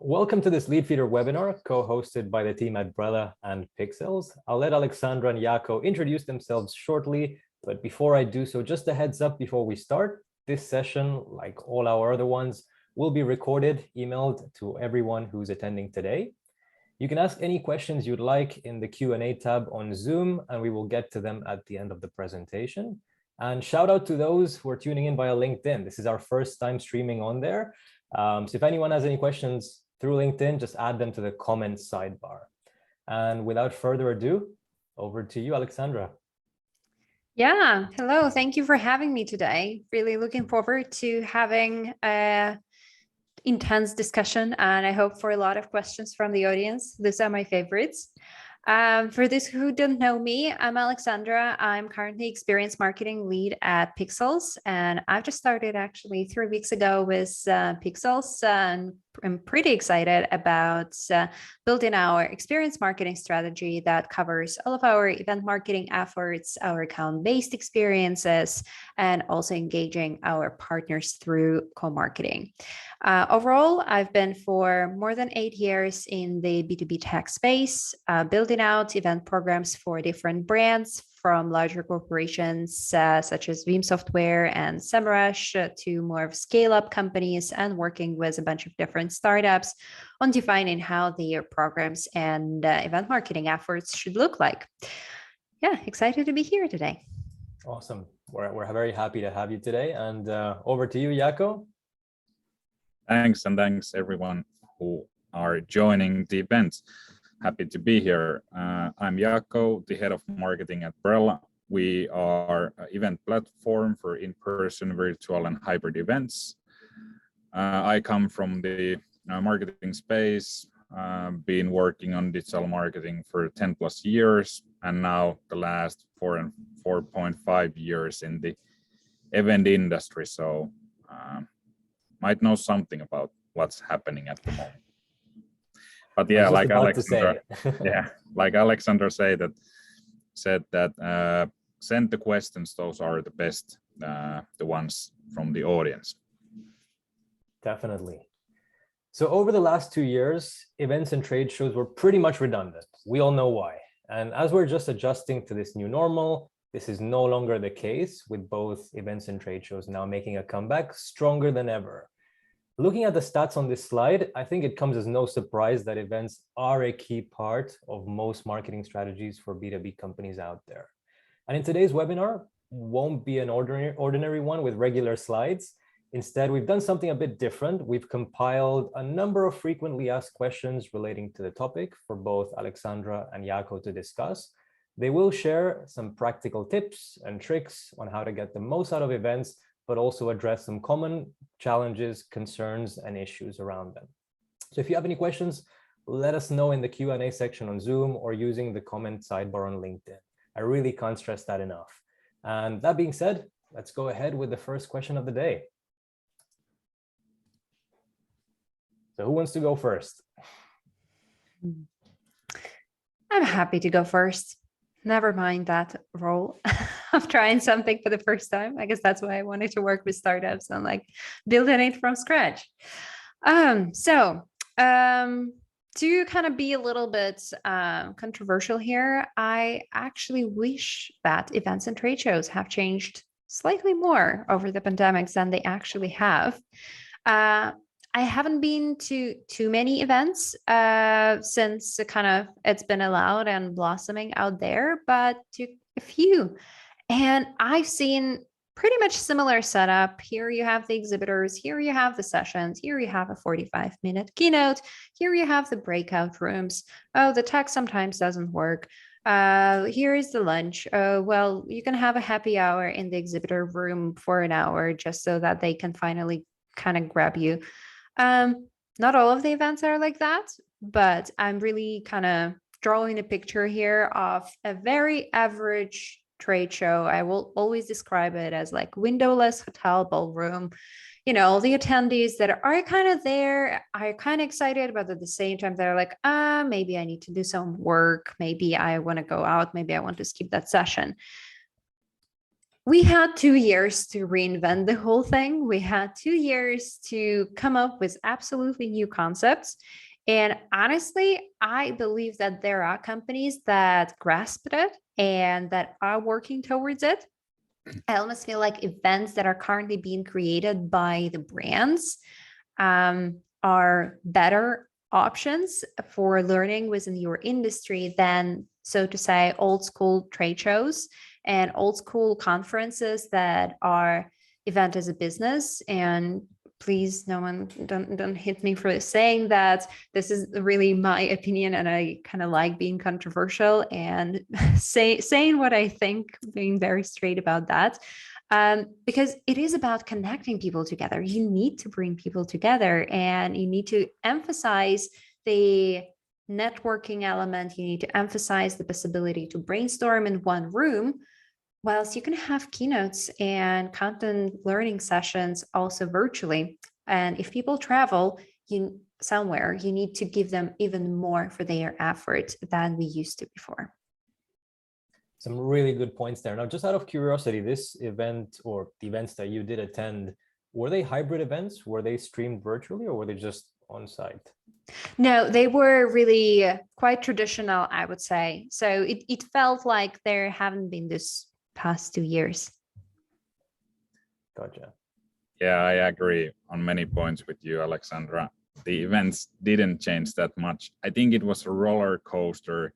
Welcome to this Leadfeeder webinar, co-hosted by the team at Brella and Pixelz. I'll let Aleksandra and Jakko introduce themselves shortly, but before I do so, just a heads up before we start. This session, like all our other ones, will be recorded, emailed to everyone who's attending today. You can ask any questions you'd like in the Q&A tab on Zoom, and we will get to them at the end of the presentation. And shout out to those who are tuning in via LinkedIn. This is our first time streaming on there. So if anyone has any questions through LinkedIn, just add them to the comments sidebar. And without further ado, over to you, Aleksandra. Yeah, hello. Thank you for having me today. Really looking forward to having an intense discussion, and I hope for a lot of questions from the audience. These are my favorites. For those who don't know me, I'm Aleksandra. I'm currently experience marketing lead at Pixelz, and I've just started actually 3 weeks ago with Pixelz, and I'm pretty excited about building our experience marketing strategy that covers all of our event marketing efforts, our account-based experiences, and also engaging our partners through co-marketing. Overall, I've been for more than 8 years in the B2B tech space, building out event programs for different brands, from larger corporations such as Veeam Software and Semrush to more of scale-up companies, and working with a bunch of different startups on defining how their programs and event marketing efforts should look like. Yeah, excited to be here today. Awesome. We're very happy to have you today. And over to you, Jakko. Thanks, and thanks everyone who are joining the event. Happy to be here. I'm Jakko, the head of marketing at Brella. We are an event platform for in-person, virtual, and hybrid events. I come from the marketing space, been working on digital marketing for 10 plus years, and now the last 4.5 years in the event industry. So might know something about what's happening at the moment. But yeah, like Aleksandra, like Aleksandra said that send the questions. Those are the best, the ones from the audience. Definitely. So over the last 2 years, events and trade shows were pretty much redundant. We all know why. And as we're just adjusting to this new normal, this is no longer the case, with both events and trade shows now making a comeback stronger than ever. Looking at the stats on this slide, I think it comes as no surprise that events are a key part of most marketing strategies for B2B companies out there. And in today's webinar, won't be an ordinary one with regular slides. Instead, we've done something a bit different. We've compiled a number of frequently asked questions relating to the topic for both Aleksandra and Jakko to discuss. They will share some practical tips and tricks on how to get the most out of events, but also address some common challenges, concerns, and issues around them. So if you have any questions, let us know in the Q&A section on Zoom or using the comment sidebar on LinkedIn. I really can't stress that enough. And that being said, let's go ahead with the first question of the day. So who wants to go first? I'm happy to go first. Never mind that role of trying something for the first time. I guess that's why I wanted to work with startups and like building it from scratch. To kind of be a little bit controversial here, I actually wish that events and trade shows have changed slightly more over the pandemics than they actually have. I haven't been to too many events since it's been allowed and blossoming out there, but to a few. And I've seen pretty much similar setup. Here you have the exhibitors, here you have the sessions, here you have a 45-minute keynote, here you have the breakout rooms. Oh, the tech sometimes doesn't work. Here is the lunch. Well, you can have a happy hour in the exhibitor room for an hour just so that they can finally kind of grab you. Not all of the events are like that, but I'm really kind of drawing a picture here of a very average trade show. I will always describe it as like windowless hotel ballroom. You know, the attendees that are kind of there are kind of excited, but at the same time, they're like, maybe I need to do some work. Maybe I want to go out. Maybe I want to skip that session. We had 2 years to reinvent the whole thing. We had 2 years to come up with absolutely new concepts. And honestly, I believe that there are companies that grasped it and that are working towards it. I almost feel like events that are currently being created by the brands are better options for learning within your industry than, so to say, old school trade shows and old school conferences that are event as a business. And please, no one don't hit me for saying that. This is really my opinion, and I kind of like being controversial and saying what I think, being very straight about that. Because it is about connecting people together. You need to bring people together, and you need to emphasize the networking element. You need to emphasize the possibility to brainstorm in one room, whilst you can have keynotes and content learning sessions also virtually. And if people travel somewhere, you need to give them even more for their effort than we used to before. Some really good points there. Now, just out of curiosity, this event or the events that you did attend, were they hybrid events? Were they streamed virtually, or were they just on site? No, they were really quite traditional, I would say. So it felt like there haven't been this past 2 years. Gotcha. Yeah, I agree on many points with you, Aleksandra. The events didn't change that much. I think it was a roller coaster,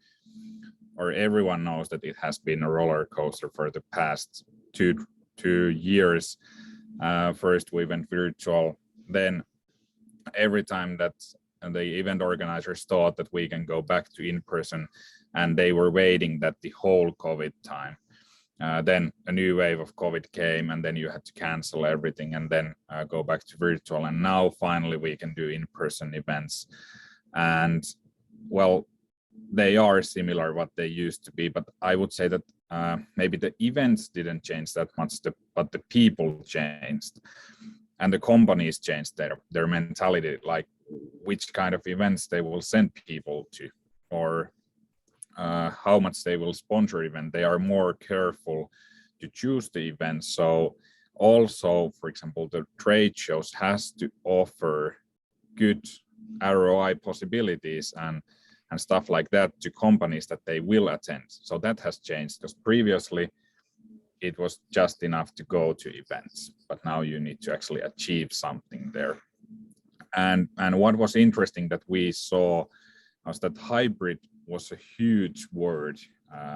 or everyone knows that it has been a roller coaster for the past two years. First we went virtual, then every time that the event organizers thought that we can go back to in person, and they were waiting that the whole COVID time. Then a new wave of COVID came, and then you had to cancel everything and then go back to virtual. And now finally we can do in-person events. And well, they are similar what they used to be, but I would say that maybe the events didn't change that much, but the people changed, and the companies changed their mentality, like which kind of events they will send people to, or how much they will sponsor event. They are more careful to choose the events. So also, for example, the trade shows has to offer good ROI possibilities and stuff like that to companies that they will attend. So that has changed, because previously it was just enough to go to events, but now you need to actually achieve something there. And what was interesting that we saw was that hybrid was a huge word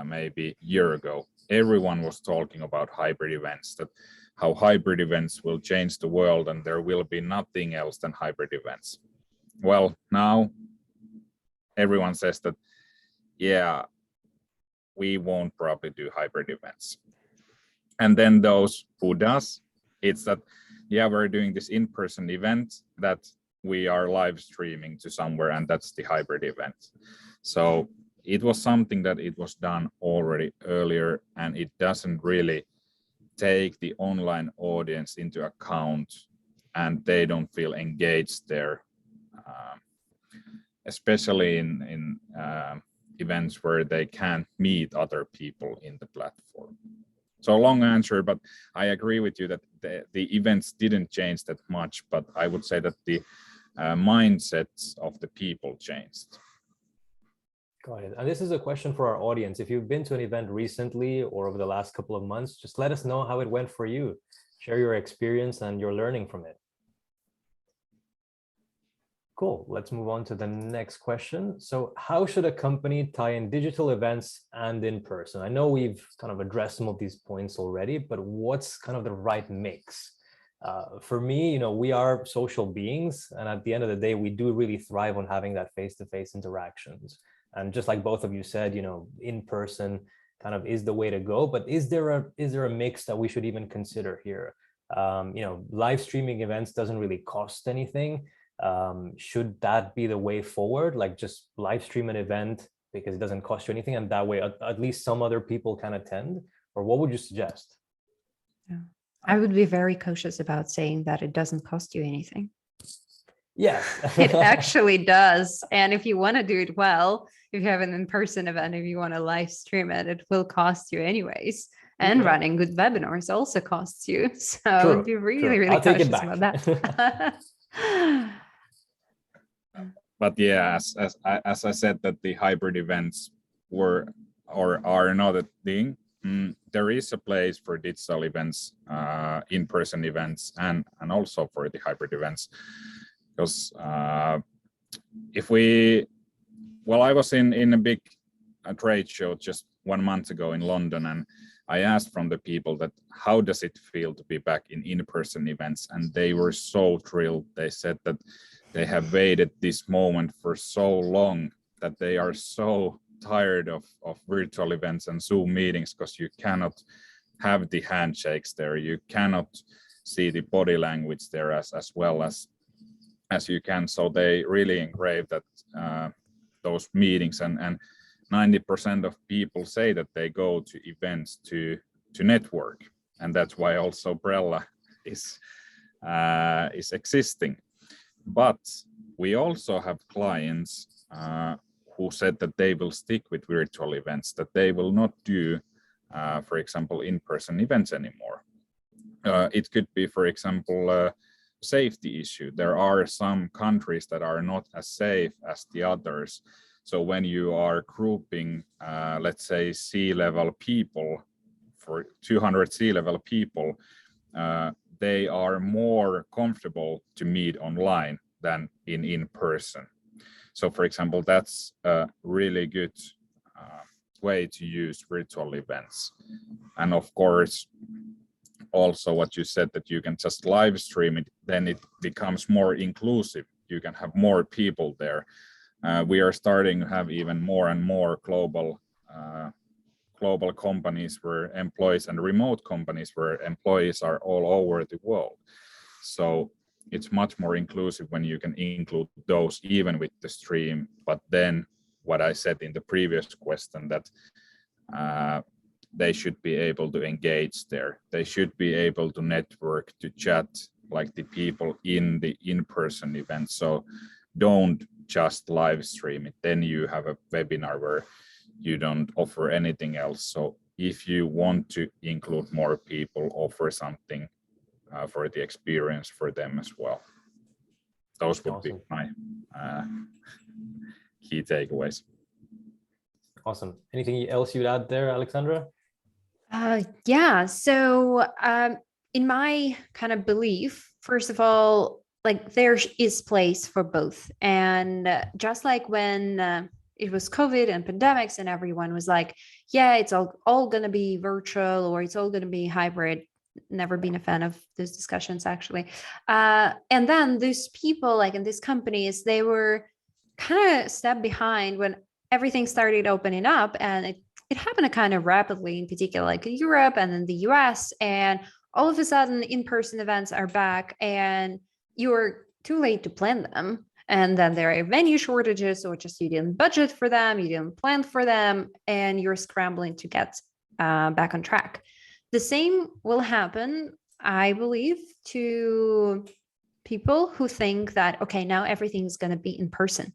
maybe a year ago. Everyone was talking about hybrid events, that how hybrid events will change the world and there will be nothing else than hybrid events. Well, now everyone says that, yeah, we won't probably do hybrid events. And then those who does, it's that, yeah, we're doing this in-person event that we are live streaming to somewhere, and that's the hybrid event. So it was something that it was done already earlier, and it doesn't really take the online audience into account, and they don't feel engaged there, especially in events where they can't meet other people in the platform. So long answer, but I agree with you that the events didn't change that much, but I would say that the mindsets of the people changed. Got it. And this is a question for our audience. If you've been to an event recently or over the last couple of months, just let us know how it went for you. Share your experience and your learning from it. Cool. Let's move on to the next question. So how should a company tie in digital events and in person? I know we've kind of addressed some of these points already, but what's kind of the right mix? For me, you know, we are social beings, and at the end of the day, we do really thrive on having that face-to-face interactions. And just like both of you said, you know, in person kind of is the way to go. But is there a mix that we should even consider here? You know, live streaming events doesn't really cost anything. Should that be the way forward? Like just live stream an event because it doesn't cost you anything, and that way at least some other people can attend? Or what would you suggest? Yeah. I would be very cautious about saying that it doesn't cost you anything. Yes. It actually does. And if you want to do it well, if you have an in-person event, if you want to live stream it, it will cost you anyways. And Yeah. running good webinars also costs you. So True, I'd be really, true. really I'll take it cautious back. about that. But yeah, as I said, that the hybrid events were or are not a thing. There is a place for digital events, in-person events, and also for the hybrid events. Because I was in a big trade show just 1 month ago in London, and I asked from the people that how does it feel to be back in-person events, and they were so thrilled. They said that they have waited this moment for so long, that they are so tired of virtual events and Zoom meetings, because you cannot have the handshakes there, you cannot see the body language there as well as you can. So they really engrave that those meetings, and 90% of people say that they go to events to network, and that's why also Brella is existing. But we also have clients who said that they will stick with virtual events, that they will not do, for example, in-person events anymore. It could be, for example, a safety issue. There are some countries that are not as safe as the others. So when you are grouping, let's say, C-level people, for 200 C-level people, they are more comfortable to meet online than in person. So, for example, that's a really good way to use virtual events. And of course, also what you said, that you can just live stream it, then it becomes more inclusive. You can have more people there. We are starting to have even more and more global companies where employees, and remote companies where employees are all over the world. So it's much more inclusive when you can include those even with the stream. But then what I said in the previous question, that they should be able to engage there. They should be able to network, to chat like the people in the in-person event. So don't just live stream it. Then you have a webinar where you don't offer anything else. So if you want to include more people, offer something for the experience for them as well. Those would be my key takeaways. Awesome. Anything else you'd add there, Aleksandra? Yeah. So in my kind of belief, first of all, like there is place for both. And just like when it was COVID and pandemics and everyone was like, yeah, it's all going to be virtual, or it's all going to be hybrid. Never been a fan of those discussions, actually. And then those people, like in these companies, they were kind of step behind when everything started opening up, and it happened kind of rapidly, in particular, like in Europe and in the US. And all of a sudden, in-person events are back, and you're too late to plan them. And then there are venue shortages, or just you didn't budget for them, you didn't plan for them, and you're scrambling to get back on track. The same will happen, I believe, to people who think that, okay, now everything's going to be in person,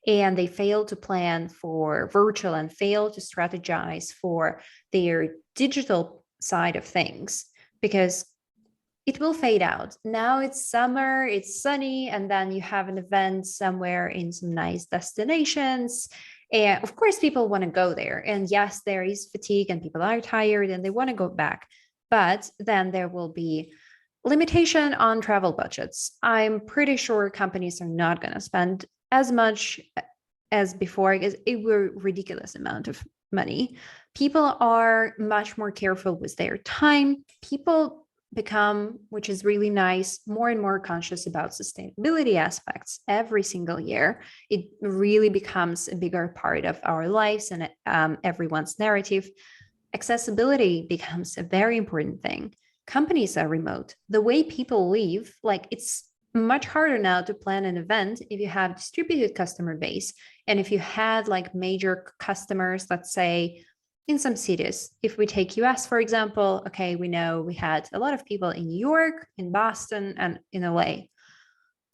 and they fail to plan for virtual and fail to strategize for their digital side of things, because it will fade out. Now it's summer, it's sunny, and then you have an event somewhere in some nice destinations. And of course, people want to go there. And yes, there is fatigue and people are tired and they want to go back. But then there will be limitation on travel budgets. I'm pretty sure companies are not going to spend as much as before, because it were a ridiculous amount of money. People are much more careful with their time. People become, which is really nice, more and more conscious about sustainability aspects every single year. It really becomes a bigger part of our lives and everyone's narrative. Accessibility becomes a very important thing. Companies are remote. The way people live, like it's much harder now to plan an event if you have distributed customer base. And if you had like major customers, let's say, in some cities, if we take US, for example, okay, we know we had a lot of people in New York, in Boston, and in LA.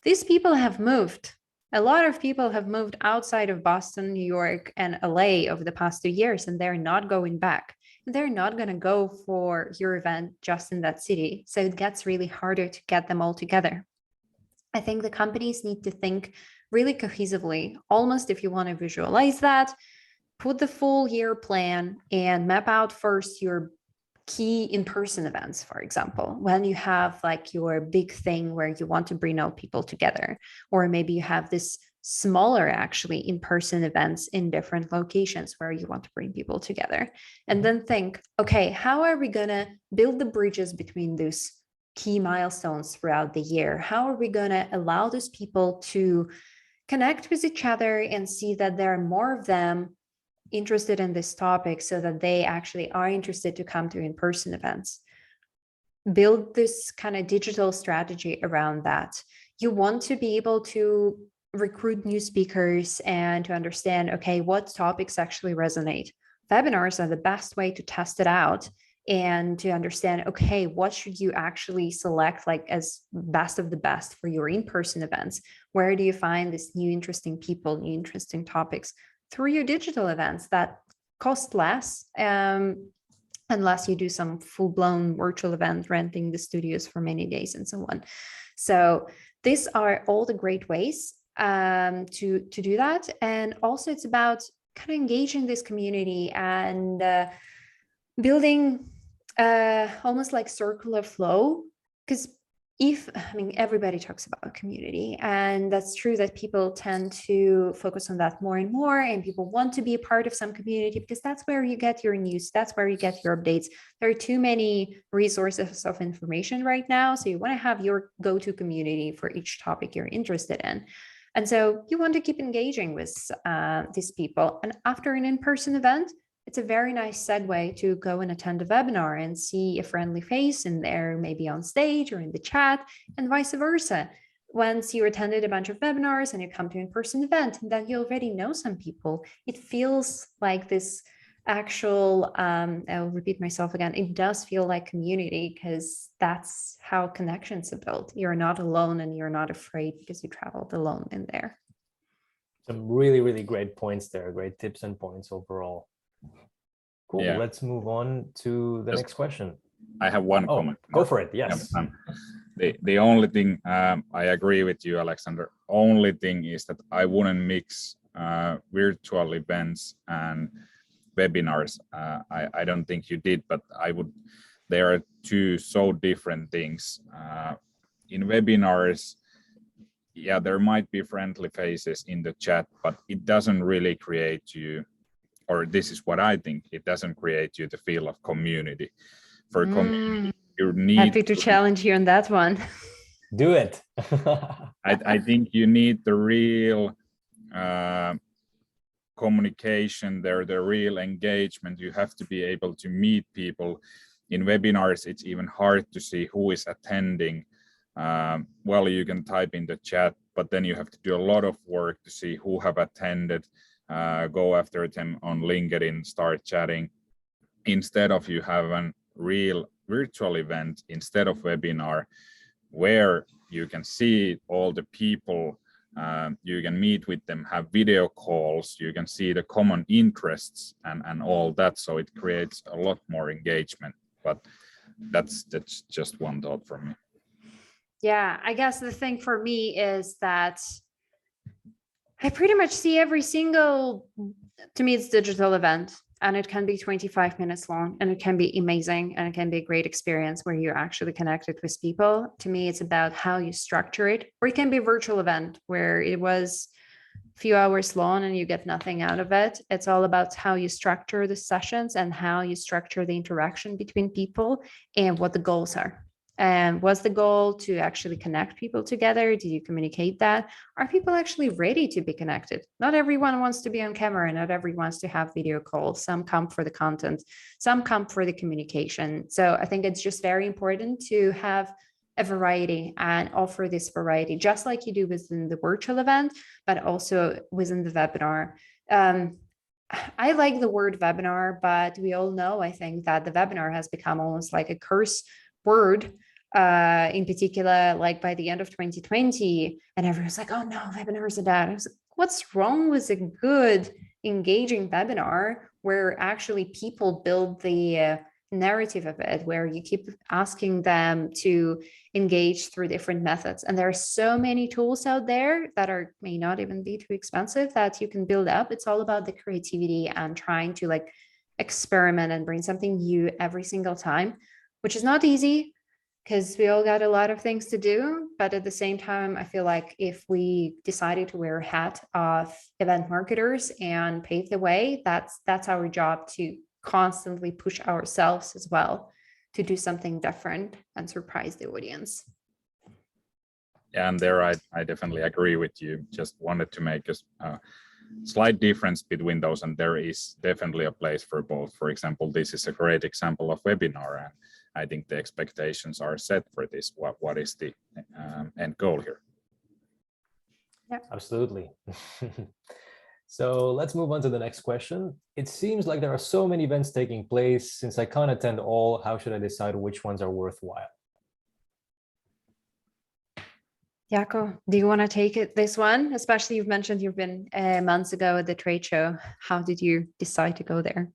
These people have moved. A lot of people have moved outside of Boston, New York, and LA over the past 2 years, and they're not going back. They're not going to go for your event just in that city. So it gets really harder to get them all together. I think the companies need to think really cohesively, almost if you want to visualize that, put the full year plan and map out first your key in-person events, for example, when you have like your big thing where you want to bring all people together, or maybe you have this smaller actually in-person events in different locations where you want to bring people together. And then think, okay, how are we going to build the bridges between those key milestones throughout the year? How are we going to allow those people to connect with each other and see that there are more of them interested in this topic so that they actually are interested to come to in-person events? Build this kind of digital strategy around that. You want to be able to recruit new speakers and to understand, okay, what topics actually resonate. Webinars are the best way to test it out and to understand, okay, what should you actually select like as best of the best for your in-person events? Where do you find this new interesting people, new interesting topics? Through your digital events that cost less, unless you do some full-blown virtual event, renting the studios for many days and so on. So these are all the great ways to do that. And also it's about kind of engaging this community and building almost like circular flow, because everybody talks about community, and that's true that people tend to focus on that more and more, and people want to be a part of some community because that's where you get your news, that's where you get your updates. There are too many resources of information right now, so you want to have your go-to community for each topic you're interested in. And so you want to keep engaging with these people. And after an in-person event, it's a very nice segue to go and attend a webinar and see a friendly face in there, maybe on stage or in the chat, and vice versa. Once you attended a bunch of webinars and you come to an in-person event, and then you already know some people, it feels like this actual, I'll repeat myself again, it does feel like community, because that's how connections are built. You're not alone and you're not afraid because you traveled alone in there. Some really, really great points there, great tips and points overall. Cool. Yeah. Let's move on to the next question. I have one comment. Go for it. Yes. The only thing I agree with you, Aleksandra. Only thing is that I wouldn't mix virtual events and webinars. I don't think you did, but I would. There are two so different things. In webinars, yeah, there might be friendly faces in the chat, but it doesn't really create you. Or this is what I think, it doesn't create you the feel of community. For community, you need happy to challenge you on that one. Do it. I think you need the real communication there, the real engagement. You have to be able to meet people. In webinars, it's even hard to see who is attending. Well, you can type in the chat, but then you have to do a lot of work to see who have attended. Go after them on LinkedIn, start chatting. Instead of you have a real virtual event, instead of webinar, where you can see all the people, you can meet with them, have video calls, you can see the common interests and all that. So it creates a lot more engagement. But that's just one thought from me. Yeah, I guess the thing for me is that I pretty much see every single, to me, it's digital event, and it can be 25 minutes long, and it can be amazing, and it can be a great experience where you're actually connected with people. To me, it's about how you structure it, or it can be a virtual event where it was a few hours long and you get nothing out of it. It's all about how you structure the sessions and how you structure the interaction between people and what the goals are. And was the goal to actually connect people together? Did you communicate that? Are people actually ready to be connected? Not everyone wants to be on camera. Not everyone wants to have video calls. Some come for the content. Some come for the communication. So I think it's just very important to have a variety and offer this variety, just like you do within the virtual event, but also within the webinar. I like the word webinar, but we all know, I think, that the webinar has become almost like a curse word in particular, like by the end of 2020, and everyone's like, oh no, webinars are dead. I was like, what's wrong with a good, engaging webinar where actually people build the narrative of it, where you keep asking them to engage through different methods? And there are so many tools out there that may not even be too expensive that you can build up. It's all about the creativity and trying to like experiment and bring something new every single time, which is not easy because we all got a lot of things to do. But at the same time, I feel like if we decided to wear a hat of event marketers and pave the way, that's our job, to constantly push ourselves as well to do something different and surprise the audience. Yeah, and there I definitely agree with you. Just wanted to make a slight difference between those, and there is definitely a place for both. For example, this is a great example of webinar, and I think the expectations are set for this. What is the end goal here? Yeah, absolutely. So let's move on to the next question. It seems like there are so many events taking place. Since I can't attend all, how should I decide which ones are worthwhile? Jakko, do you want to take this one? Especially you've mentioned you've been months ago at the trade show. How did you decide to go there?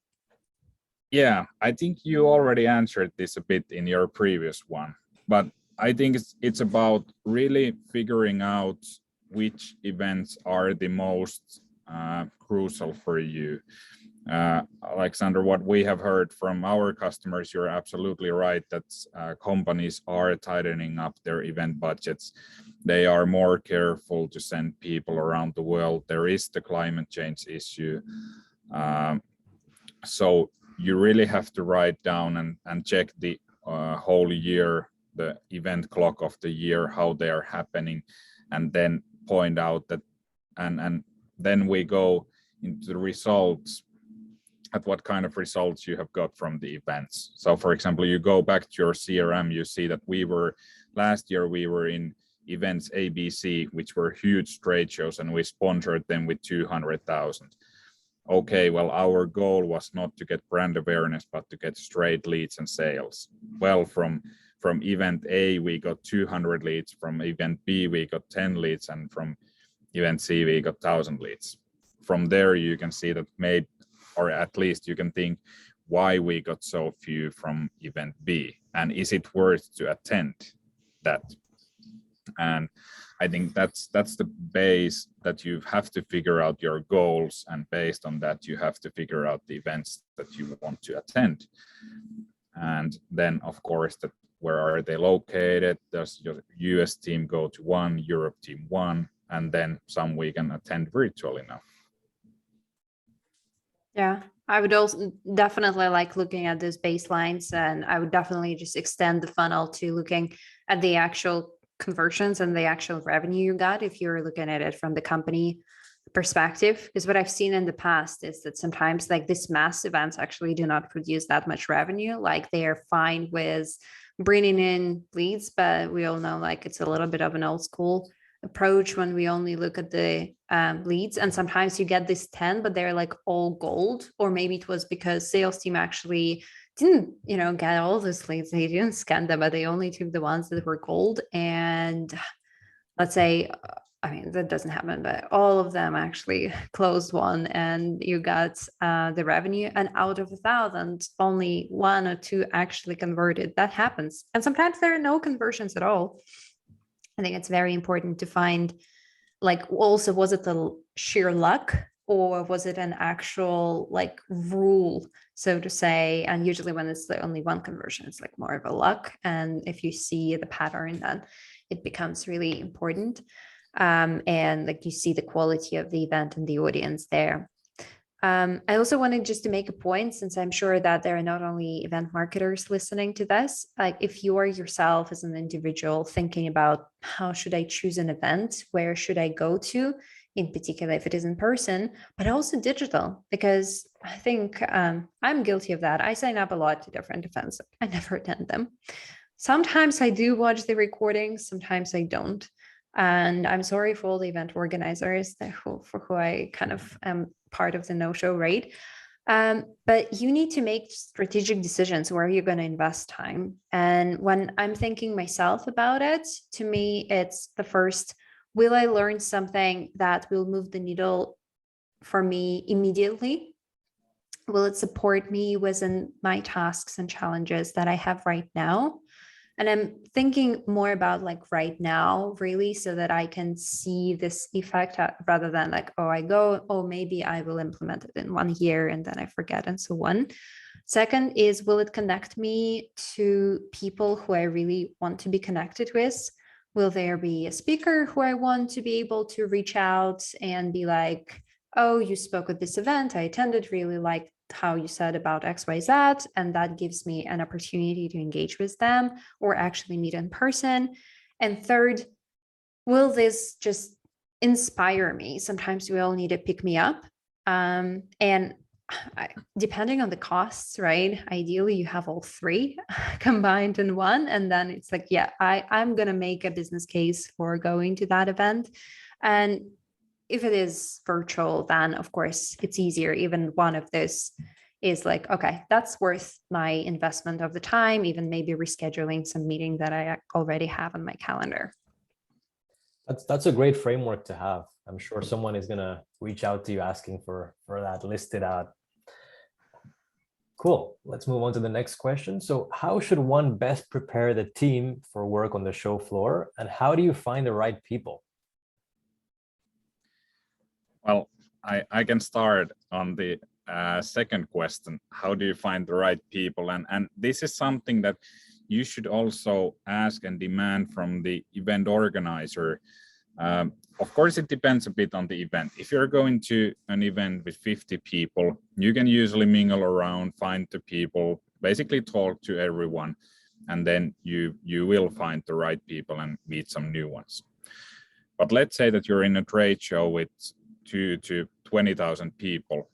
Yeah, I think you already answered this a bit in your previous one, but I think it's about really figuring out which events are the most crucial for you. Aleksandra, what we have heard from our customers, you're absolutely right that companies are tightening up their event budgets. They are more careful to send people around the world. There is the climate change issue. So you really have to write down and check the whole year, the event clock of the year, how they are happening, and then point out that, and then we go into the results, at what kind of results you have got from the events. So for example, you go back to your CRM, you see that last year we were in events ABC, which were huge trade shows, and we sponsored them with 200,000. Okay, well, our goal was not to get brand awareness, but to get straight leads and sales. Well, from event A, we got 200 leads, from event B, we got 10 leads, and from event C, we got 1,000 leads. From there, you can see that or at least you can think why we got so few from event B, and is it worth to attend that? And I think that's the base, that you have to figure out your goals, and based on that, you have to figure out the events that you want to attend. And then, of course, that where are they located? Does your US team go to one, Europe team one, and then some we can attend virtually now. Yeah, I would also definitely like looking at those baselines, and I would definitely just extend the funnel to looking at the actual conversions and the actual revenue you got if you're looking at it from the company perspective. Because what I've seen in the past is that sometimes like these mass events actually do not produce that much revenue. Like they are fine with bringing in leads, but we all know like it's a little bit of an old school approach when we only look at the leads, and sometimes you get this 10 but they're like all gold, or maybe it was because sales team actually didn't get all those leads, they didn't scan them, but they only took the ones that were gold. And let's say, I mean, that doesn't happen, but all of them actually closed one, and you got the revenue, and out of 1,000 only 1 or 2 actually converted. That happens, and sometimes there are no conversions at all. I think it's very important to find, like, also, was it the sheer luck, or was it an actual like rule, so to say? And usually when it's the only one conversion, it's like more of a luck. And if you see the pattern, then it becomes really important. And like you see the quality of the event and the audience there. I also wanted just to make a point, since I'm sure that there are not only event marketers listening to this, like if you are yourself as an individual thinking about how should I choose an event, where should I go to, in particular if it is in person, but also digital, because I think I'm guilty of that. I sign up a lot to different events. I never attend them. Sometimes I do watch the recordings, sometimes I don't. And I'm sorry for all the event organizers for who I kind of am part of the no-show rate. But you need to make strategic decisions where you're going to invest time. And when I'm thinking myself about it, to me, it's the first, will I learn something that will move the needle for me immediately? Will it support me within my tasks and challenges that I have right now? And I'm thinking more about like right now, really, so that I can see this effect rather than like, oh, I go, oh, maybe I will implement it in 1 year and then I forget and so on. Second is, will it connect me to people who I really want to be connected with? Will there be a speaker who I want to be able to reach out and be like, oh, you spoke at this event, I attended, really liked how you said about XYZ, and that gives me an opportunity to engage with them or actually meet in person. And third, will this just inspire me? Sometimes we all need to pick me up. Depending on the costs, right? Ideally, you have all three combined in one. And then it's like, yeah, I'm going to make a business case for going to that event. And if it is virtual, then of course it's easier. Even one of those is like, okay, that's worth my investment of the time, even maybe rescheduling some meeting that I already have on my calendar. That's a great framework to have. I'm sure someone is gonna reach out to you asking for that listed out. Cool. Let's move on to the next question. So how should one best prepare the team for work on the show floor? And how do you find the right people? Well, I can start on the second question. How do you find the right people? And this is something that you should also ask and demand from the event organizer. Of course, it depends a bit on the event. If you're going to an event with 50 people, you can usually mingle around, find the people, basically talk to everyone, and then you will find the right people and meet some new ones. But let's say that you're in a trade show with 2 to 20,000 people.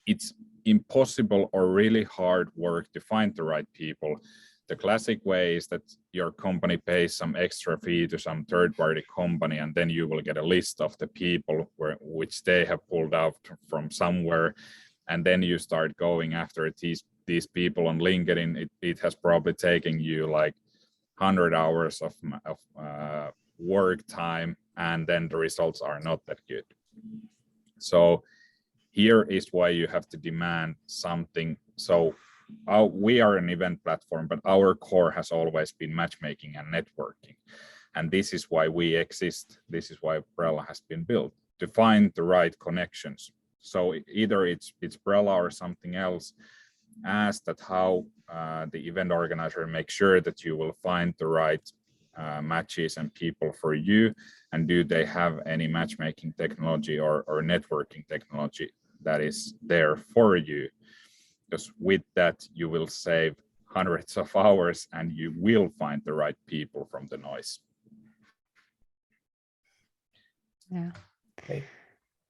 It's impossible or really hard work to find the right people. The classic way is that your company pays some extra fee to some third-party company, and then you will get a list of the people which they have pulled out from somewhere, and then you start going after these people on LinkedIn. It has probably taken you like 100 hours of work time, and then the results are not that good. So here is why you have to demand something. So we are an event platform, but our core has always been matchmaking and networking. And this is why we exist. This is why Brella has been built, to find the right connections. So either it's Brella or something else, ask that how the event organizer makes sure that you will find the right matches and people for you, and do they have any matchmaking technology or networking technology that is there for you? Because with that you will save hundreds of hours and you will find the right people from the noise. Yeah. Okay.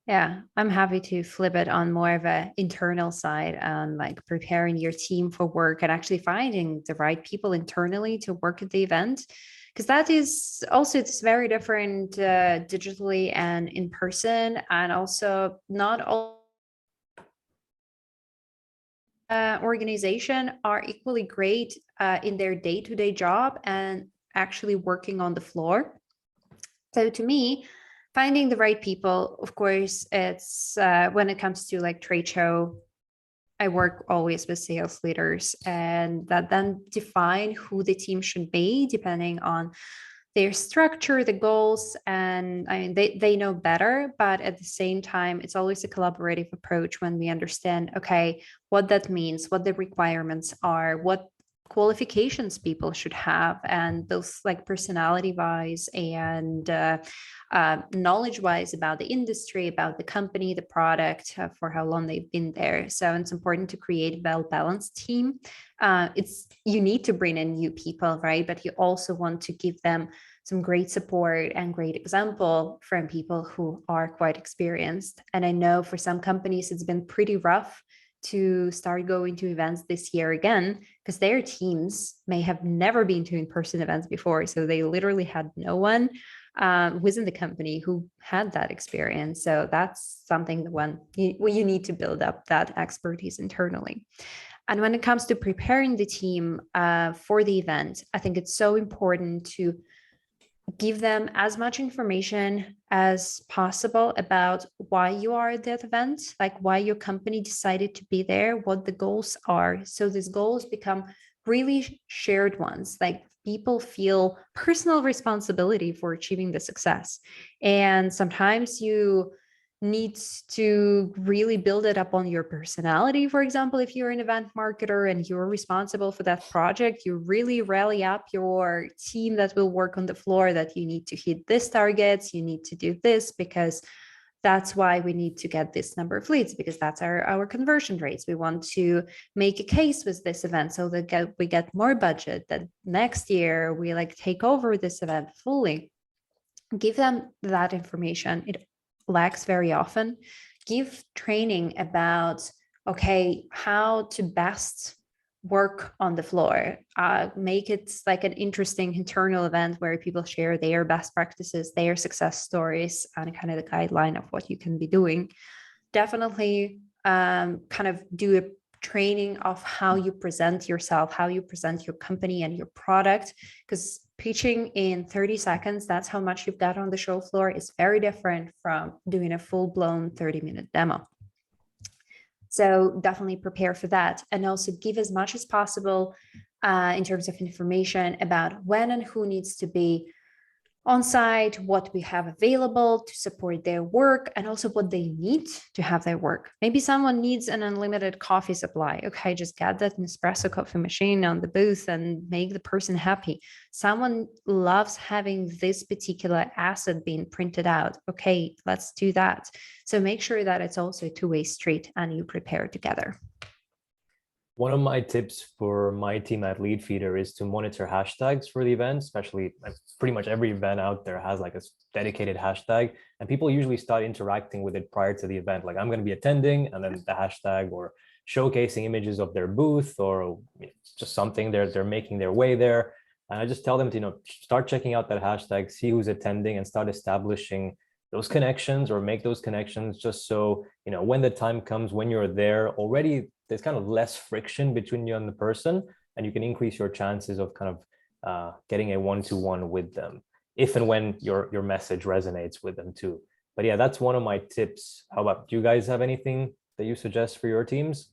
Yeah, I'm happy to flip it on more of an internal side on like preparing your team for work and actually finding the right people internally to work at the event. Because that is also, it's very different digitally and in person, and also not all organization are equally great in their day-to-day job and actually working on the floor. So to me, finding the right people, of course, it's when it comes to like trade show, I work always with sales leaders, and that then define who the team should be depending on their structure, the goals, and I mean they know better. But at the same time, it's always a collaborative approach when we understand, okay, what that means, what the requirements are, what qualifications people should have, and both like personality wise and knowledge wise about the industry, about the company, the product, for how long they've been there. So it's important to create a well-balanced team. You need to bring in new people, right? But you also want to give them some great support and great example from people who are quite experienced. And I know for some companies, it's been pretty rough to start going to events this year again, because their teams may have never been to in-person events before. So they literally had no one. within the company who had that experience. So that's something that when you need to build up that expertise internally. And when it comes to preparing the team for the event, I think it's so important to give them as much information as possible about why you are at that event, like why your company decided to be there, what the goals are. So these goals become really shared ones, like people feel personal responsibility for achieving the success. And sometimes you need to really build it up on your personality. For example, if you're an event marketer and you're responsible for that project, you really rally up your team that will work on the floor, that you need to hit this targets, you need to do this, because that's why we need to get this number of leads, because that's our conversion rates. We want to make a case with this event so that we get more budget, that next year we like take over this event fully. Give them that information. It lacks very often. Give training about, okay, how to best work on the floor. Make it like an interesting internal event where people share their best practices, their success stories, and kind of the guideline of what you can be doing. Definitely kind of do a training of how you present yourself, how you present your company and your product, because pitching in 30 seconds, that's how much you've got on the show floor, is very different from doing a full-blown 30-minute demo. So definitely prepare for that, and also give as much as possible in terms of information about when and who needs to be on site, what we have available to support their work, and also what they need to have their work. Maybe someone needs an unlimited coffee supply. Okay, just get that Nespresso coffee machine on the booth and make the person happy. Someone loves having this particular asset being printed out. Okay, let's do that. So make sure that it's also a two-way street and you prepare together. One of my tips for my team at Leadfeeder is to monitor hashtags for the event, especially pretty much every event out there has like a dedicated hashtag, and people usually start interacting with it prior to the event. Like, I'm going to be attending, and then the hashtag, or showcasing images of their booth, or just something they're making their way there. And I just tell them to, start checking out that hashtag, see who's attending, and start establishing those connections, or make those connections, just so, when the time comes, when you're there already, there's kind of less friction between you and the person, and you can increase your chances of kind of getting a one-to-one with them, if and when your message resonates with them too. But yeah, that's one of my tips. How about, do you guys have anything that you suggest for your teams?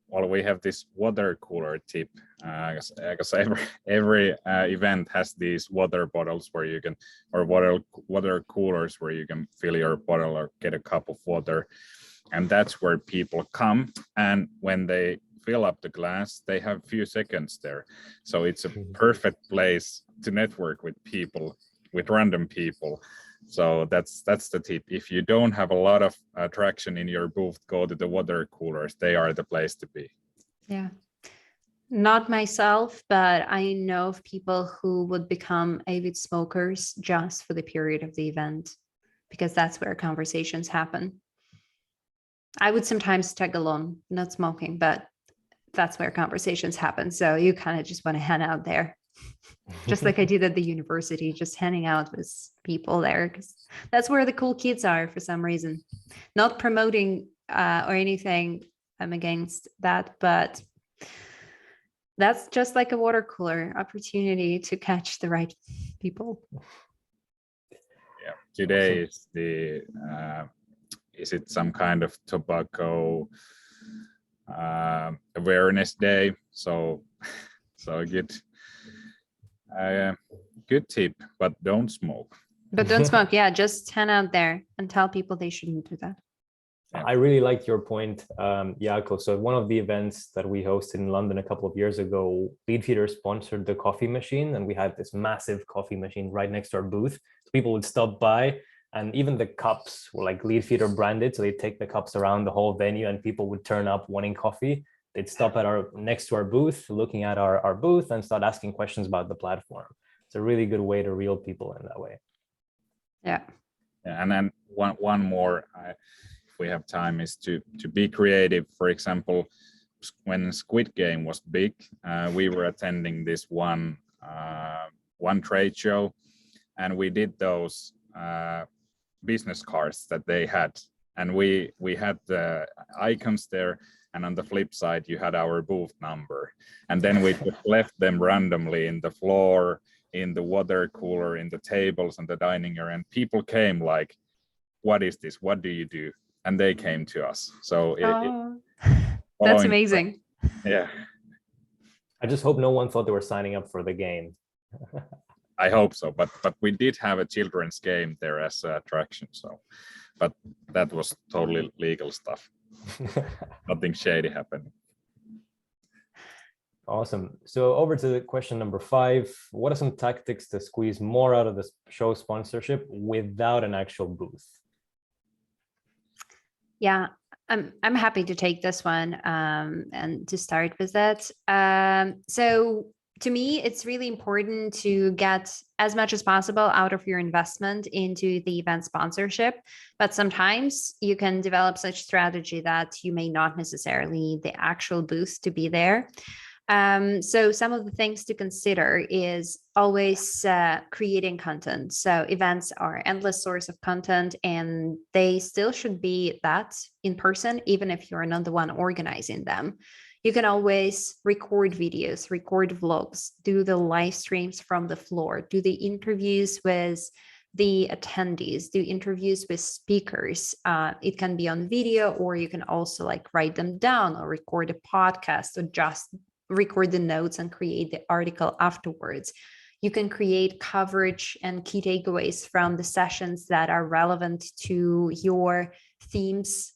Well, we have this water cooler tip, because every event has these water bottles where you can, or water coolers where you can fill your bottle or get a cup of water. And that's where people come, and when they fill up the glass, they have a few seconds there. So it's a perfect place to network with people, with random people. So that's the tip. If you don't have a lot of attraction in your booth, go to the water coolers. They are the place to be. Yeah. Not myself, but I know of people who would become avid smokers just for the period of the event, because that's where conversations happen. I would sometimes tag along, not smoking, but that's where conversations happen. So you kind of just want to hang out there, just like I did at the university, just hanging out with people there, because that's where the cool kids are for some reason. Not promoting or anything, I'm against that, but that's just like a water cooler opportunity to catch the right people. Yeah, today is the is it some kind of tobacco awareness day? So good tip, but don't smoke. But don't smoke. Yeah, just hang out there and tell people they shouldn't do that. Yeah. I really like your point, Jakko. So one of the events that we hosted in London a couple of years ago, Leadfeeder sponsored the coffee machine, and we had this massive coffee machine right next to our booth. So people would stop by, and even the cups were like Leadfeeder branded. So they'd take the cups around the whole venue, and people would turn up wanting coffee. They'd stop at next to our booth, looking at our booth, and start asking questions about the platform. It's a really good way to reel people in that way. Yeah. And then one more, if we have time, is to be creative. For example, when Squid Game was big, we were attending this one trade show, and we did those business cards that they had, and we had the icons there, and on the flip side you had our booth number, and then we just left them randomly in the floor, in the water cooler, in the tables and the dining area, and people came like, what is this, what do you do? And they came to us. So that's amazing. Yeah, I just hope no one thought they were signing up for the game. I hope so, but we did have a children's game there as an attraction, so, but that was totally legal stuff. Nothing shady happened. Awesome. So over to question number 5. What are some tactics to squeeze more out of the show sponsorship without an actual booth? Yeah, I'm happy to take this one and to start with that. So to me, it's really important to get as much as possible out of your investment into the event sponsorship. But sometimes you can develop such strategy that you may not necessarily need the actual booth to be there. So some of the things to consider is always creating content. So events are endless source of content, and they still should be that in person, even if you're not the one organizing them. You can always record videos, record vlogs, do the live streams from the floor, do the interviews with the attendees, do interviews with speakers. It can be on video, or you can also like write them down or record a podcast, or just record the notes and create the article afterwards. You can create coverage and key takeaways from the sessions that are relevant to your themes,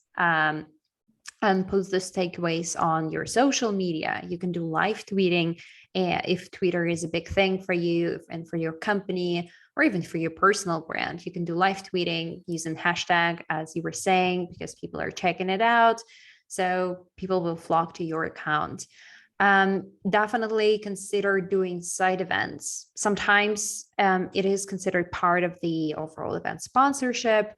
and post those takeaways on your social media. You can do live tweeting if Twitter is a big thing for you and for your company, or even for your personal brand. You can do live tweeting using hashtag, as you were saying, because people are checking it out. So people will flock to your account. Definitely consider doing side events. Sometimes it is considered part of the overall event sponsorship.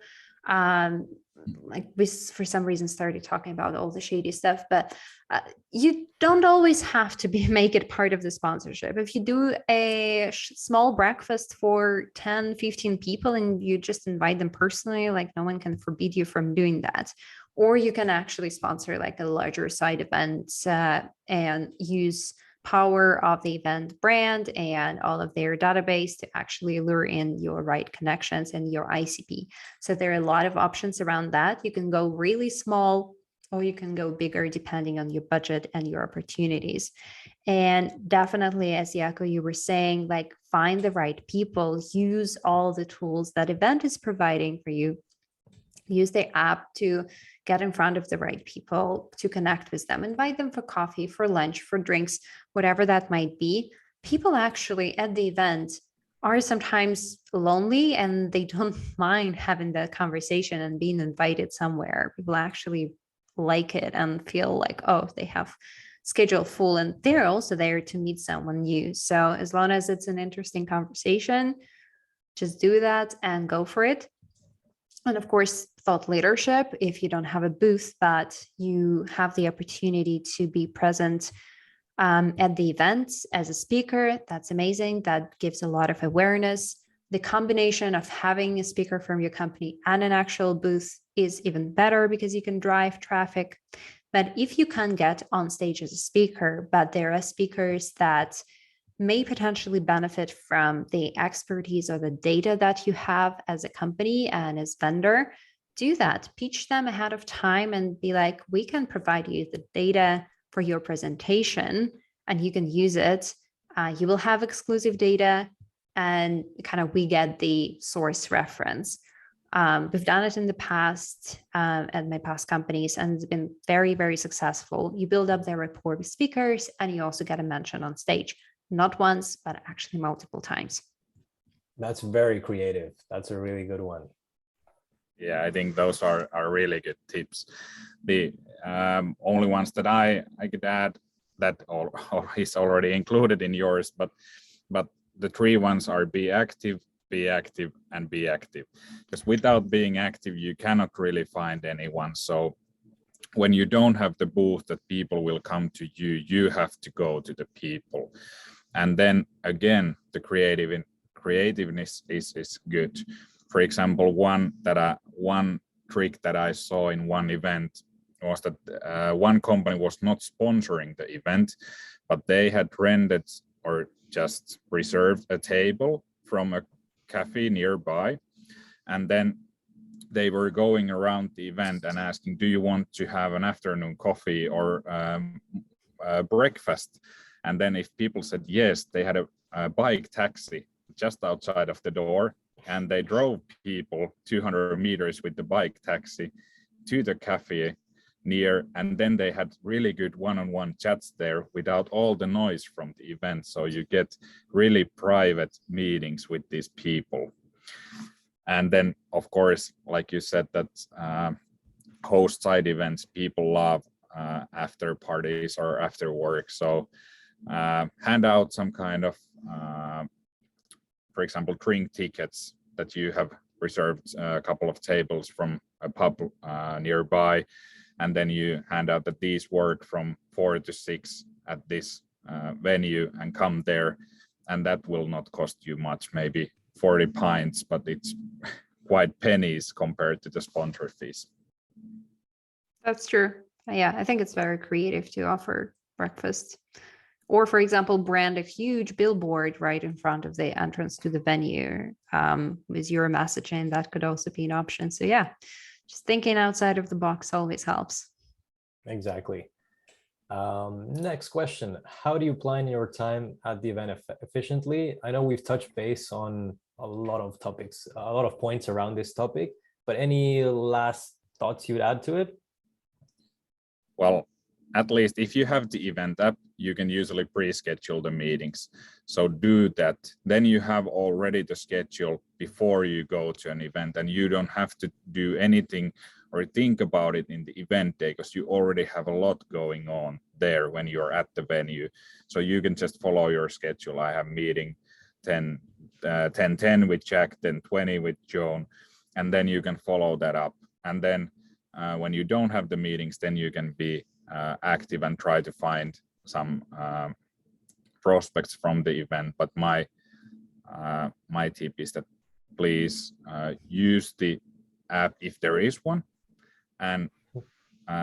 Like we, for some reason, started talking about all the shady stuff, but you don't always have to make it part of the sponsorship. If you do a small breakfast for 10, 15 people and you just invite them personally, like no one can forbid you from doing that. Or you can actually sponsor like a larger side event and use power of the event brand and all of their database to actually lure in your right connections and your ICP. So there are a lot of options around that. You can go really small, or you can go bigger depending on your budget and your opportunities. And definitely, as Jakko, you were saying, like find the right people, use all the tools that event is providing for you. Use the app to get in front of the right people, to connect with them, invite them for coffee, for lunch, for drinks, whatever that might be. People actually at the event are sometimes lonely and they don't mind having that conversation and being invited somewhere. People actually like it and feel like, oh, they have schedule full, and they're also there to meet someone new. So as long as it's an interesting conversation, just do that and go for it. And of course, thought leadership. If you don't have a booth, but you have the opportunity to be present at the event as a speaker, that's amazing. That gives a lot of awareness. The combination of having a speaker from your company and an actual booth is even better because you can drive traffic. But if you can't get on stage as a speaker, but there are speakers that may potentially benefit from the expertise or the data that you have as a company and as vendor, do that. Pitch them ahead of time and be like, we can provide you the data for your presentation and you can use it. You will have exclusive data and kind of we get the source reference. We've done it in the past at my past companies, and it's been very, very successful. You build up their rapport with speakers and you also get a mention on stage. Not once, but actually multiple times. That's very creative. That's a really good one. Yeah, I think those are really good tips. The only ones that I could add that or is already included in yours, but the 3 ones are be active, and be active. Because without being active, you cannot really find anyone. So when you don't have the booth that people will come to you, you have to go to the people. And then again, the creativeness is good. For example, one trick that I saw in one event was that one company was not sponsoring the event, but they had rented or just reserved a table from a cafe nearby, and then they were going around the event and asking, do you want to have an afternoon coffee or breakfast? And then if people said yes, they had a bike taxi just outside of the door, and they drove people 200 meters with the bike taxi to the cafe near, and then they had really good one-on-one chats there without all the noise from the event. So you get really private meetings with these people. And then, of course, like you said, that host side events, people love after parties or after work. So hand out some kind of, for example, drink tickets that you have reserved a couple of tables from a pub nearby. And then you hand out that these work from 4 to 6 at this venue and come there. And that will not cost you much, maybe 40 pints, but it's quite pennies compared to the sponsor fees. That's true. Yeah, I think it's very creative to offer breakfast. Or, for example, brand a huge billboard right in front of the entrance to the venue with your messaging. That could also be an option. So yeah, just thinking outside of the box always helps. Exactly. Next question. How do you plan your time at the event efficiently? I know we've touched base on a lot of topics, a lot of points around this topic, but any last thoughts you'd add to it? Well, at least if you have the event app, you can usually pre-schedule the meetings. So do that. Then you have already the schedule before you go to an event, and you don't have to do anything or think about it in the event day, because you already have a lot going on there when you're at the venue. So you can just follow your schedule. I have meeting 10:10 with Jack, then 20 with Joan, and then you can follow that up. And then when you don't have the meetings, then you can be active and try to find some prospects from the event. But my tip is that please use the app if there is one, and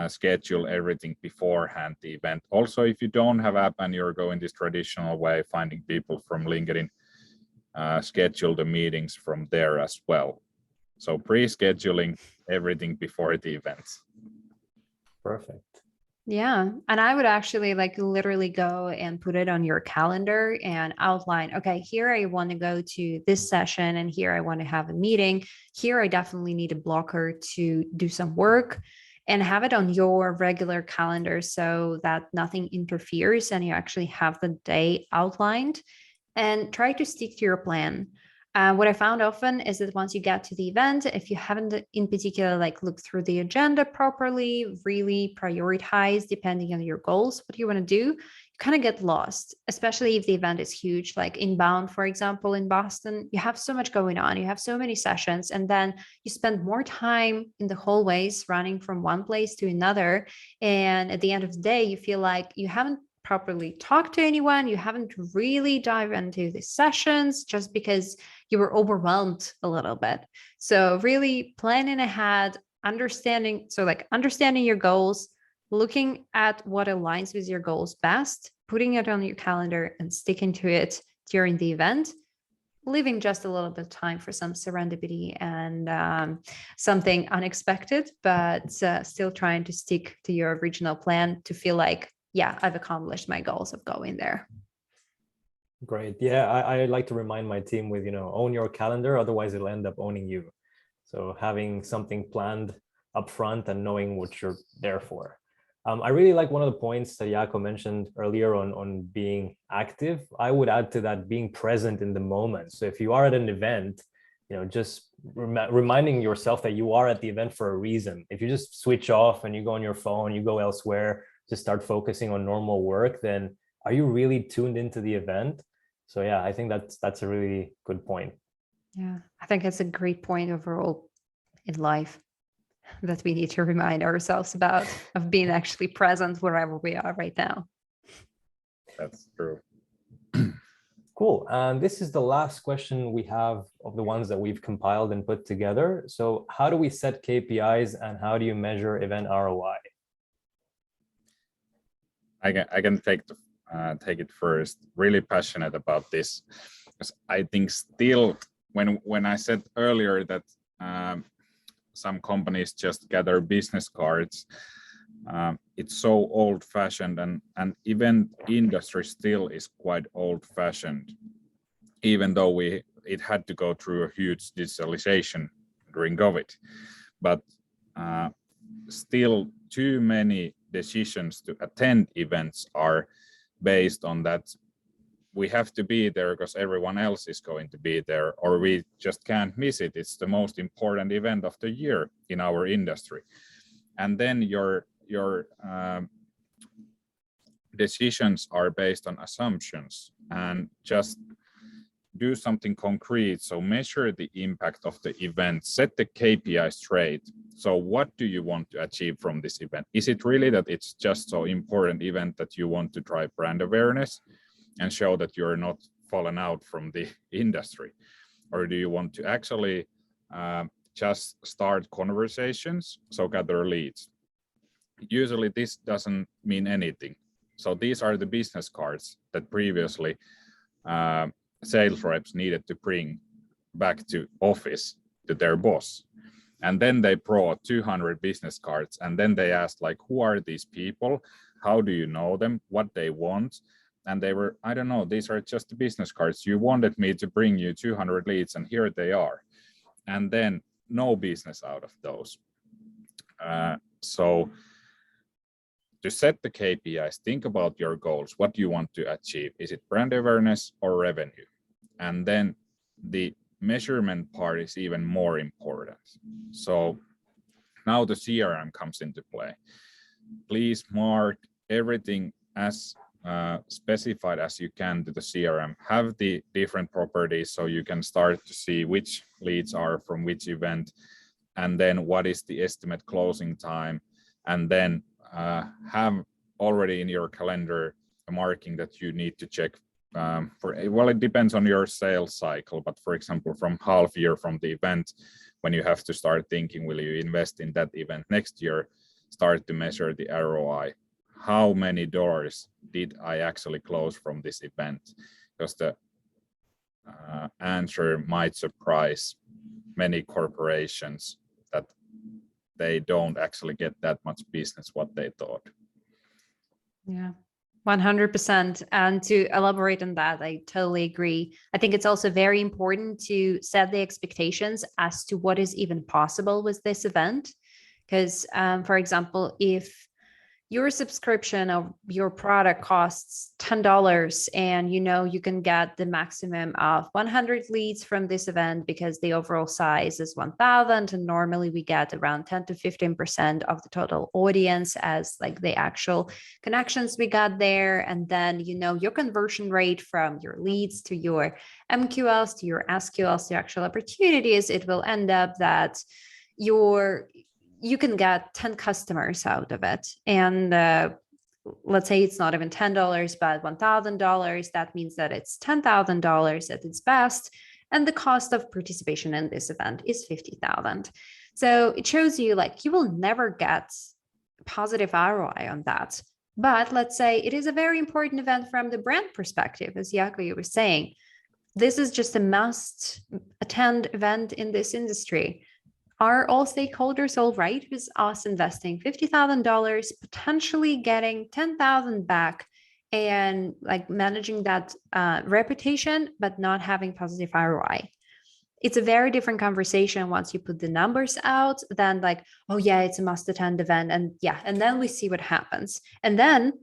schedule everything beforehand the event. Also, if you don't have app and you're going this traditional way, finding people from LinkedIn, schedule the meetings from there as well. So pre-scheduling everything before the events. Perfect. Yeah. And I would actually like literally go and put it on your calendar and outline, okay, here I want to go to this session, and here I want to have a meeting. Here I definitely need a blocker to do some work, and have it on your regular calendar so that nothing interferes and you actually have the day outlined, and try to stick to your plan. What I found often is that once you get to the event, if you haven't in particular like looked through the agenda properly, really prioritize depending on your goals, what you want to do, you kind of get lost, especially if the event is huge, like Inbound, for example, in Boston. You have so much going on, you have so many sessions, and then you spend more time in the hallways running from one place to another. And at the end of the day, you feel like you haven't properly talked to anyone, you haven't really dive into the sessions just because you were overwhelmed a little bit. So really planning ahead, understanding your goals, looking at what aligns with your goals best, putting it on your calendar and sticking to it during the event, leaving just a little bit of time for some serendipity and something unexpected, but still trying to stick to your original plan to feel like, yeah, I've accomplished my goals of going there. Great. Yeah, I like to remind my team with, own your calendar, otherwise it'll end up owning you. So having something planned up front and knowing what you're there for. I really like one of the points that Jakko mentioned earlier on being active. I would add to that being present in the moment. So if you are at an event, just reminding yourself that you are at the event for a reason. If you just switch off and you go on your phone, you go elsewhere, to start focusing on normal work, then are you really tuned into the event? So yeah, I think that's a really good point. Yeah, I think it's a great point overall in life that we need to remind ourselves about, of being actually present wherever we are right now. That's true. Cool. And this is the last question we have of the ones that we've compiled and put together. So how do we set KPIs and how do you measure event ROI? I can take it first. Really passionate about this, because I think still when I said earlier that some companies just gather business cards, it's so old-fashioned, and event industry still is quite old-fashioned, even though it had to go through a huge digitalization during COVID. But still too many decisions to attend events are based on that we have to be there because everyone else is going to be there, or we just can't miss it. It's the most important event of the year in our industry. And then your decisions are based on assumptions, and just do something concrete. So measure the impact of the event, set the KPI straight. So what do you want to achieve from this event? Is it really that it's just so important event that you want to drive brand awareness and show that you're not fallen out from the industry? Or do you want to actually just start conversations, so gather leads? Usually this doesn't mean anything. So these are the business cards that previously sales reps needed to bring back to office to their boss. And then they brought 200 business cards, and then they asked, like, who are these people? How do you know them? What they want? And they were, I don't know, these are just the business cards. You wanted me to bring you 200 leads, and here they are. And then no business out of those. So to set the KPIs, think about your goals. What do you want to achieve? Is it brand awareness or revenue? And then the measurement part is even more important. So now the CRM comes into play. Please mark everything as specified as you can to the CRM. Have the different properties so you can start to see which leads are from which event, and then what is the estimate closing time, and then have already in your calendar a marking that you need to check well, it depends on your sales cycle, but for example, from half year from the event, when you have to start thinking, will you invest in that event next year, start to measure the ROI. How many doors did I actually close from this event? Because the answer might surprise many corporations that they don't actually get that much business what they thought. Yeah, 100%. And to elaborate on that, I totally agree. I think it's also very important to set the expectations as to what is even possible with this event. Because, for example, if your subscription of your product costs $10 and you can get the maximum of 100 leads from this event because the overall size is 1,000, and normally we get around 10 to 15% of the total audience as like the actual connections we got there. And then your conversion rate from your leads to your MQLs to your SQLs to actual opportunities, it will end up that you can get 10 customers out of it. And let's say it's not even $10, but $1,000. That means that it's $10,000 at its best. And the cost of participation in this event is $50,000. So it shows you like you will never get positive ROI on that. But let's say it is a very important event from the brand perspective, as Jakko, you were saying. This is just a must attend event in this industry. Are all stakeholders all right with us investing $50,000, potentially getting 10,000 back, and like managing that reputation, but not having positive ROI? It's a very different conversation once you put the numbers out than like, oh yeah, it's a must attend event. And then we see what happens. And then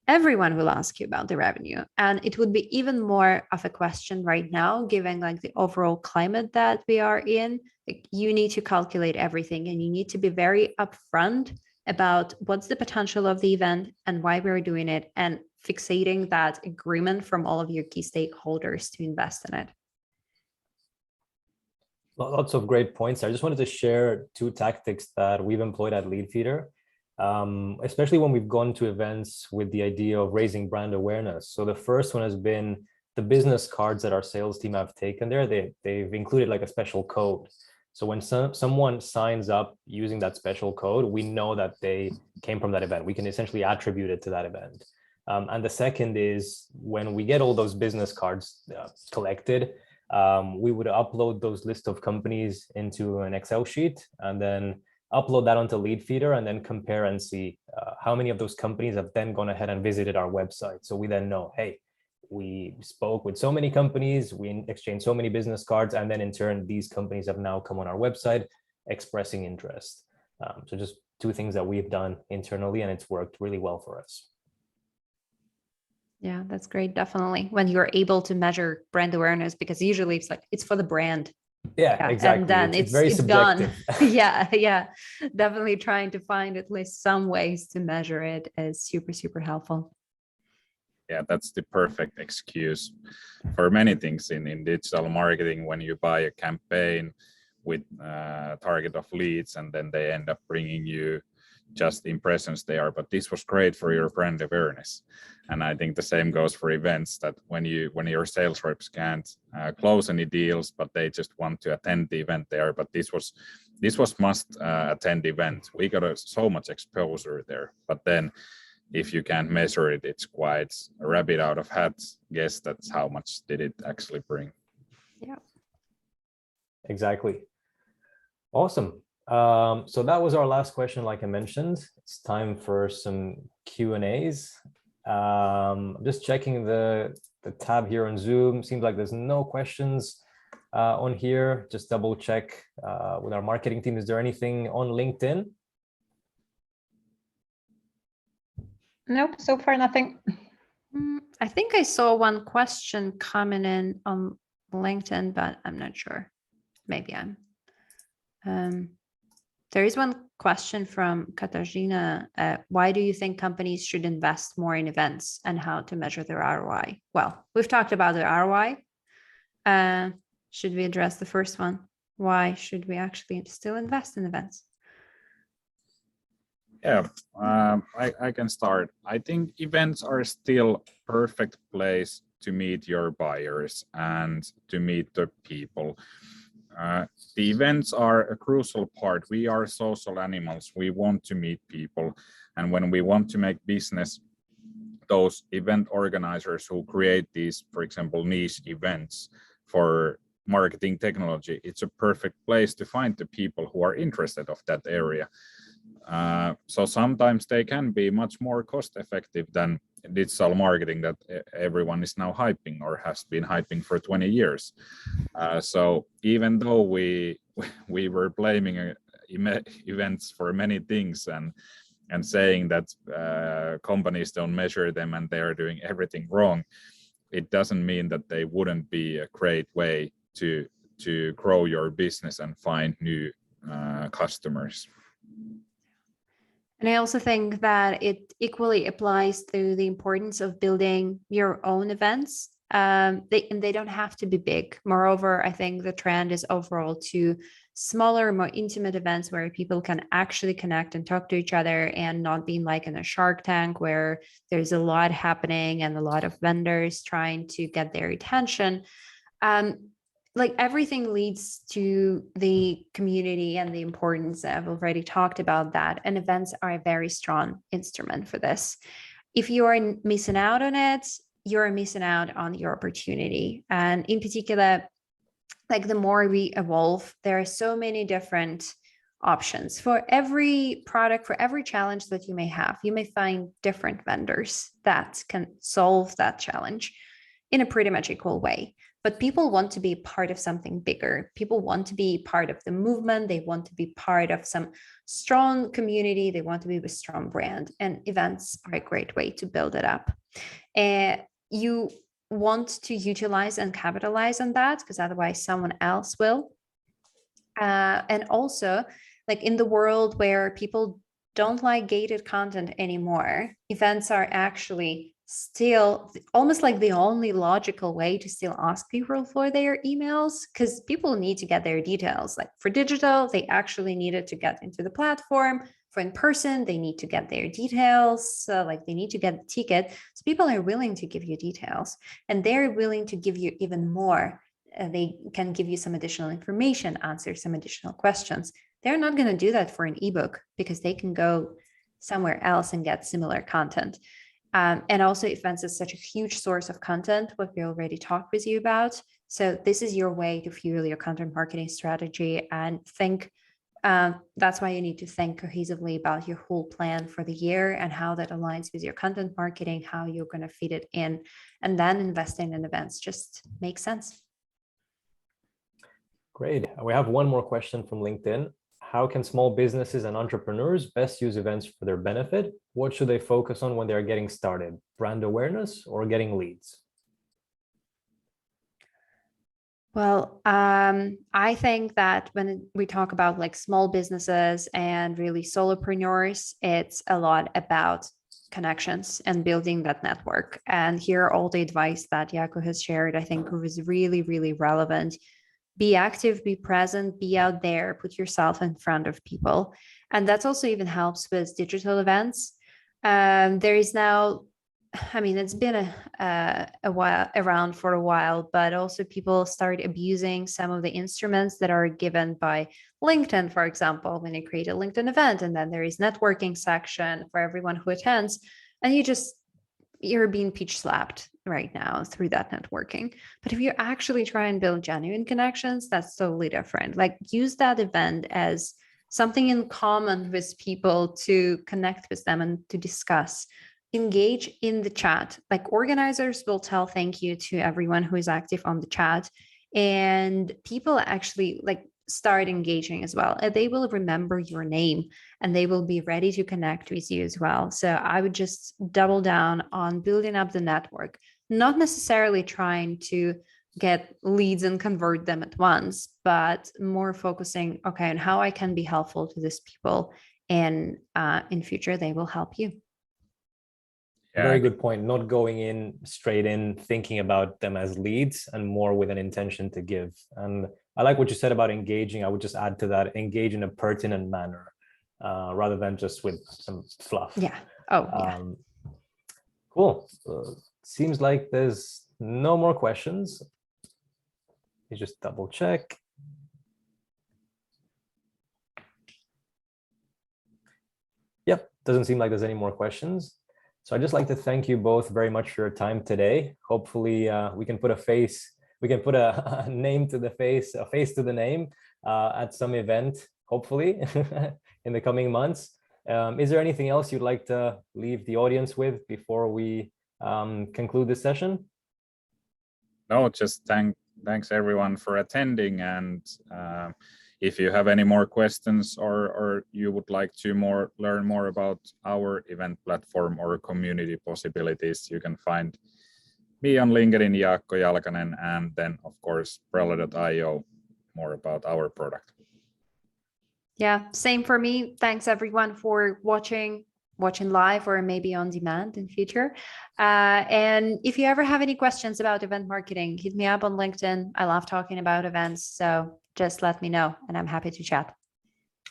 everyone will ask you about the revenue. And it would be even more of a question right now, given like the overall climate that we are in. Like, you need to calculate everything, and you need to be very upfront about what's the potential of the event and why we're doing it, and fixating that agreement from all of your key stakeholders to invest in it. Lots of great points. I just wanted to share two tactics that we've employed at Leadfeeder. Especially when we've gone to events with the idea of raising brand awareness. So the first one has been the business cards that our sales team have taken there, they've included like a special code. So when someone signs up using that special code, we know that they came from that event. We can essentially attribute it to that event. And the second is when we get all those business cards collected, we would upload those list of companies into an Excel sheet and then upload that onto Leadfeeder and then compare and see how many of those companies have then gone ahead and visited our website. So we then know, hey, we spoke with so many companies, we exchanged so many business cards, and then in turn, these companies have now come on our website expressing interest. So just two things that we've done internally, and it's worked really well for us. Yeah, that's great. Definitely. When you're able to measure brand awareness, because usually it's like, it's for the brand. Yeah, exactly. And then it's very subjective. Done. Yeah. Definitely trying to find at least some ways to measure it is super, super helpful. Yeah, that's the perfect excuse for many things in digital marketing. When you buy a campaign with target of leads and then they end up bringing you just impressions there, but this was great for your brand awareness. And I think the same goes for events, that when your sales reps can't close any deals, but they just want to attend the event there, but this was must attend event. We got so much exposure there, but then if you can't measure it, it's quite a rabbit out of hat guess that's how much did it actually bring. Yeah, exactly. Awesome. So that was our last question. Like I mentioned, it's time for some Q&As. I'm just checking the tab here on Zoom. Seems like there's no questions on here. Just double check with our marketing team. Is there anything on LinkedIn? Nope, so far nothing. I think I saw one question coming in on LinkedIn, but I'm not sure. Maybe I'm. There is one question from Katarzyna. Why do you think companies should invest more in events and how to measure their ROI? Well, we've talked about the ROI. Should we address the first one? Why should we actually still invest in events? Yeah, I can start. I think events are still perfect place to meet your buyers and to meet the people. The events are a crucial part. We are social animals. We want to meet people. And when we want to make business, those event organizers who create these, for example, niche events for marketing technology, it's a perfect place to find the people who are interested of that area. So sometimes they can be much more cost effective than digital marketing that everyone is now hyping or has been hyping for 20 years. So even though we were blaming events for many things and saying that companies don't measure them and they are doing everything wrong, it doesn't mean that they wouldn't be a great way to grow your business and find new customers. And I also think that it equally applies to the importance of building your own events. They don't have to be big. Moreover, I think the trend is overall to smaller, more intimate events where people can actually connect and talk to each other and not being like in a Shark Tank where there's a lot happening and a lot of vendors trying to get their attention. Like everything leads to the community and the importance. I've already talked about that. And events are a very strong instrument for this. If you are missing out on it, you're missing out on your opportunity. And in particular, like the more we evolve, there are so many different options for every product, for every challenge that you may have. You may find different vendors that can solve that challenge in a pretty much equal way. But people want to be part of something bigger. People want to be part of the movement. They want to be part of some strong community. They want to be a strong brand. And events are a great way to build it up. You want to utilize and capitalize on that because otherwise someone else will. And also, like in the world where people don't like gated content anymore, events are actually still almost like the only logical way to still ask people for their emails, because people need to get their details. Like for digital, they actually needed to get into the platform. For in person, they need to get their details, like they need to get the ticket. So people are willing to give you details, and they're willing to give you even more. They can give you some additional information, answer some additional questions. They're not going to do that for an ebook because they can go somewhere else and get similar content. And also events is such a huge source of content, what we already talked with you about. So this is your way to fuel your content marketing strategy, and think that's why you need to think cohesively about your whole plan for the year and how that aligns with your content marketing, how you're going to feed it in, and then investing in events just makes sense. Great. We have one more question from LinkedIn. How can small businesses and entrepreneurs best use events for their benefit? What should they focus on when they're getting started? Brand awareness or getting leads? Well, I think that when we talk about like small businesses and really solopreneurs, it's a lot about connections and building that network. And here, all the advice that Jakko has shared, I think was really, really relevant. Be active, be present, be out there, put yourself in front of people. And that also even helps with digital events. There is now, I mean, it's been a while around for a while, but also people start abusing some of the instruments that are given by LinkedIn, for example, when you create a LinkedIn event, and then there is networking section for everyone who attends, and you're being pitch slapped right now through that networking. But if you actually try and build genuine connections, that's totally different. Like, use that event as something in common with people to connect with them and to discuss. Engage in the chat. Like, organizers will tell thank you to everyone who is active on the chat, and people actually like start engaging as well. They will remember your name and they will be ready to connect with you as well. So I would just double down on building up the network, not necessarily trying to get leads and convert them at once, but more focusing, okay, on how I can be helpful to these people, and in future they will help you. Yeah, Very good point. Not going in straight in thinking about them as leads, and more with an intention to give. And I like what you said about engaging. I would just add to that, engage in a pertinent manner, rather than just with some fluff. Yeah. Oh, yeah. Cool. Seems like there's no more questions. Let me just double check. Yep, doesn't seem like there's any more questions. So I'd just like to thank you both very much for your time today. Hopefully we can put a face, we can put a name to the face, a face to the name at some event, hopefully in the coming months. Is there anything else you'd like to leave the audience with before we conclude this session? No, just thanks everyone for attending. And if you have any more questions, or you would like to learn more about our event platform or community possibilities, you can find me on LinkedIn, Jakko Jalkanen, and then of course Brella.io, more about our product. Yeah, same for me. Thanks everyone for watching live or maybe on demand in future. And if you ever have any questions about event marketing, hit me up on LinkedIn. I love talking about events, so just let me know and I'm happy to chat.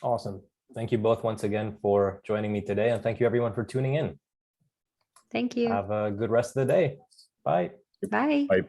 Awesome. Thank you both once again for joining me today, and thank you everyone for tuning in. Thank you. Have a good rest of the day. Bye. Bye. Bye.